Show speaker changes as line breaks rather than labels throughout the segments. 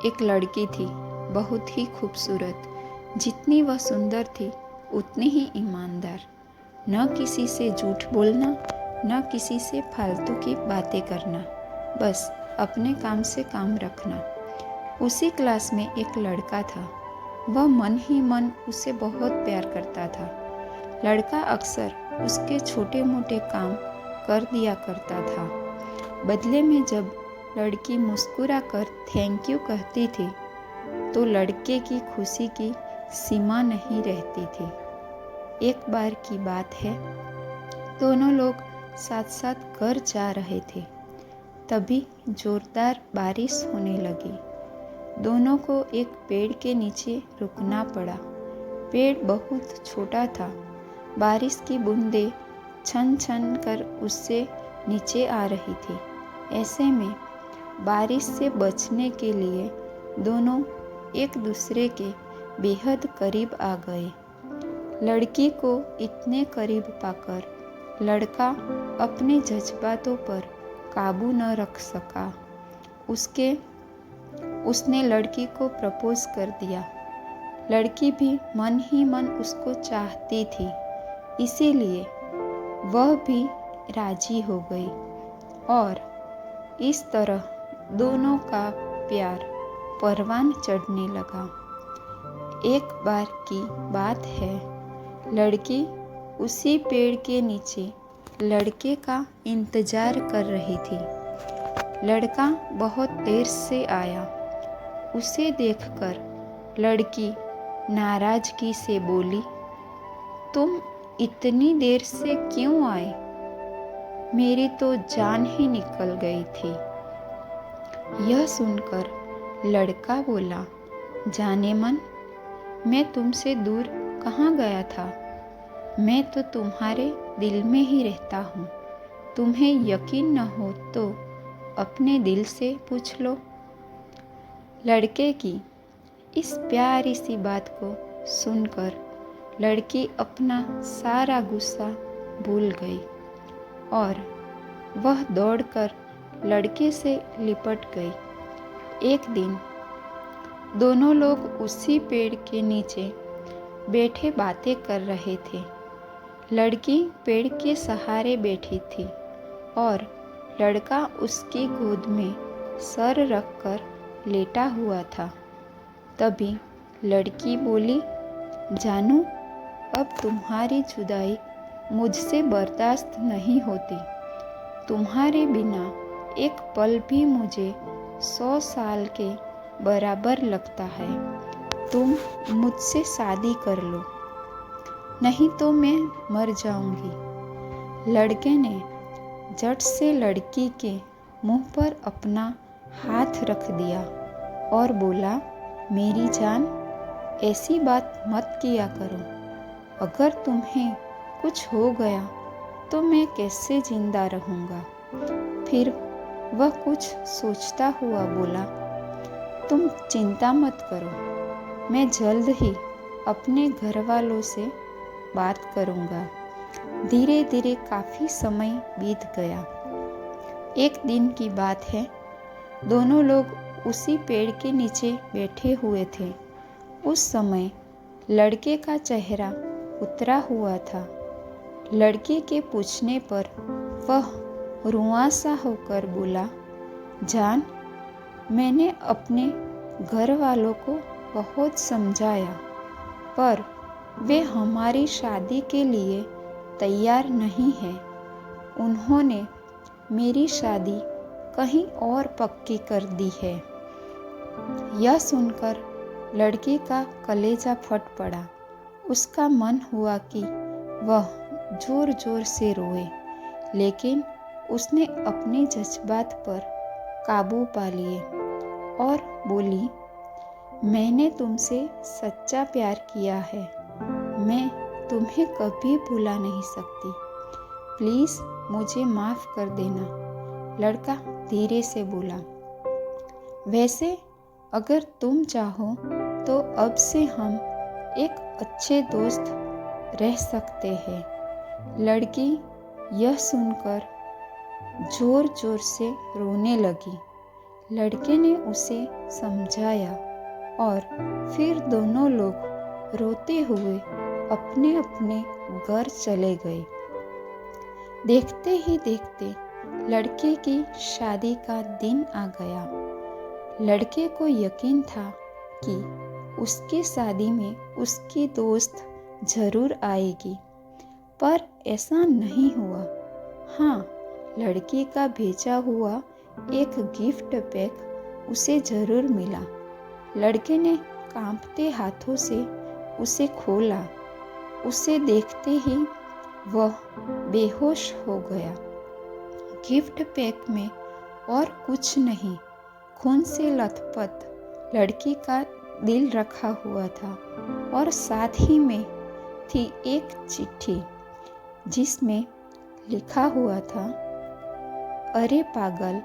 एक लड़की थी, बहुत ही खूबसूरत। जितनी वह सुंदर थी उतनी ही ईमानदार। न किसी से झूठ बोलना, न किसी से फालतू की बातें करना, बस अपने काम से काम रखना। उसी क्लास में एक लड़का था। वह मन ही मन उसे बहुत प्यार करता था। लड़का अक्सर उसके छोटे मोटे काम कर दिया करता था। बदले में जब लड़की मुस्कुरा कर थैंक यू कहती थी तो लड़के की खुशी की सीमा नहीं रहती थी। एक बार की बात है, दोनों लोग साथ साथ घर जा रहे थे। तभी जोरदार बारिश होने लगी। दोनों को एक पेड़ के नीचे रुकना पड़ा। पेड़ बहुत छोटा था। बारिश की बूंदें छन छन कर उससे नीचे आ रही थी। ऐसे में बारिश से बचने के लिए दोनों एक दूसरे के बेहद करीब आ गए। लड़की को इतने करीब पाकर लड़का अपने जज्बातों पर काबू न रख सका। उसने लड़की को प्रपोज कर दिया। लड़की भी मन ही मन उसको चाहती थी, इसीलिए वह भी राजी हो गई और इस तरह दोनों का प्यार परवान चढ़ने लगा। एक बार की बात है, लड़की उसी पेड़ के नीचे लड़के का इंतजार कर रही थी। लड़का बहुत देर से आया। उसे देखकर लड़की नाराजगी से बोली, तुम इतनी देर से क्यों आए? मेरी तो जान ही निकल गई थी। यह सुनकर लड़का बोला, जाने मन, मैं तुमसे दूर कहाँ गया था? मैं तो तुम्हारे दिल में ही रहता हूँ। तुम्हें यकीन न हो तो अपने दिल से पूछ लो। लड़के की इस प्यारी सी बात को सुनकर लड़की अपना सारा गुस्सा भूल गई और वह दौड़कर लड़के से लिपट गई। एक दिन दोनों लोग उसी पेड़ के नीचे बैठे बातें कर रहे थे। लड़की पेड़ के सहारे बैठी थी और लड़का उसकी गोद में सर रखकर लेटा हुआ था। तभी लड़की बोली, जानू, अब तुम्हारी जुदाई मुझसे बर्दाश्त नहीं होती। तुम्हारे बिना एक पल भी मुझे 100 साल के बराबर लगता है। तुम मुझसे शादी कर लो, नहीं तो मैं मर जाऊंगी। लड़के ने झट से लड़की के मुंह पर अपना हाथ रख दिया और बोला, मेरी जान, ऐसी बात मत किया करो। अगर तुम्हें कुछ हो गया तो मैं कैसे जिंदा रहूँगा? फिर वह कुछ सोचता हुआ बोला, तुम चिंता मत करो, मैं जल्द ही अपने घर वालों से बात करूँगा। धीरे धीरे काफ़ी समय बीत गया। एक दिन की बात है, दोनों लोग उसी पेड़ के नीचे बैठे हुए थे। उस समय लड़के का चेहरा उतरा हुआ था। लड़के के पूछने पर वह रुआंसा होकर बोला, जान, मैंने अपने घर वालों को बहुत समझाया, पर वे हमारी शादी के लिए तैयार नहीं हैं। उन्होंने मेरी शादी कहीं और पक्की कर दी है। यह सुनकर लड़की का कलेजा फट पड़ा। उसका मन हुआ कि वह जोर जोर से रोए, लेकिन उसने अपने जज्बात पर काबू पा लिए और बोली, मैंने तुमसे सच्चा प्यार किया है। मैं तुम्हें कभी भुला नहीं सकती। प्लीज़ मुझे माफ़ कर देना। लड़का धीरे से बोला, वैसे अगर तुम चाहो तो अब से हम एक अच्छे दोस्त रह सकते हैं। लड़की यह सुनकर जोर जोर से रोने लगी, लड़के ने उसे समझाया और फिर दोनों लोग रोते हुए अपने अपने घर चले गए। देखते ही देखते लड़के की शादी का दिन आ गया। लड़के को यकीन था कि उसकी शादी में उसकी दोस्त जरूर आएगी, पर ऐसा नहीं हुआ। हाँ, लड़की का भेजा हुआ एक गिफ्ट पैक उसे जरूर मिला। लड़के ने कांपते हाथों से उसे खोला। उसे देखते ही वह बेहोश हो गया। गिफ्ट पैक में और कुछ नहीं, खून से लथपथ लड़की का दिल रखा हुआ था और साथ ही में थी एक चिट्ठी जिसमें लिखा हुआ था, अरे पागल,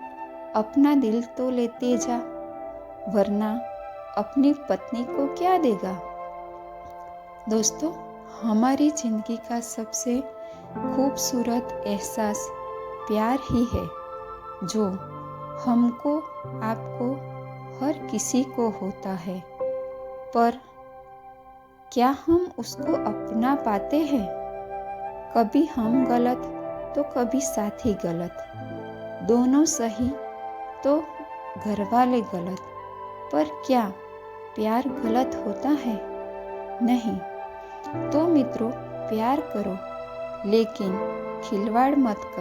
अपना दिल तो लेते जा, वरना अपनी पत्नी को क्या देगा। दोस्तों, हमारी जिंदगी का सबसे खूबसूरत एहसास प्यार ही है, जो हमको आपको हर किसी को होता है, पर क्या हम उसको अपना पाते हैं? कभी हम गलत तो कभी साथी गलत, दोनों सही तो घरवाले गलत, पर क्या प्यार गलत होता है? नहीं। तो मित्रों, प्यार करो, लेकिन खिलवाड़ मत करो।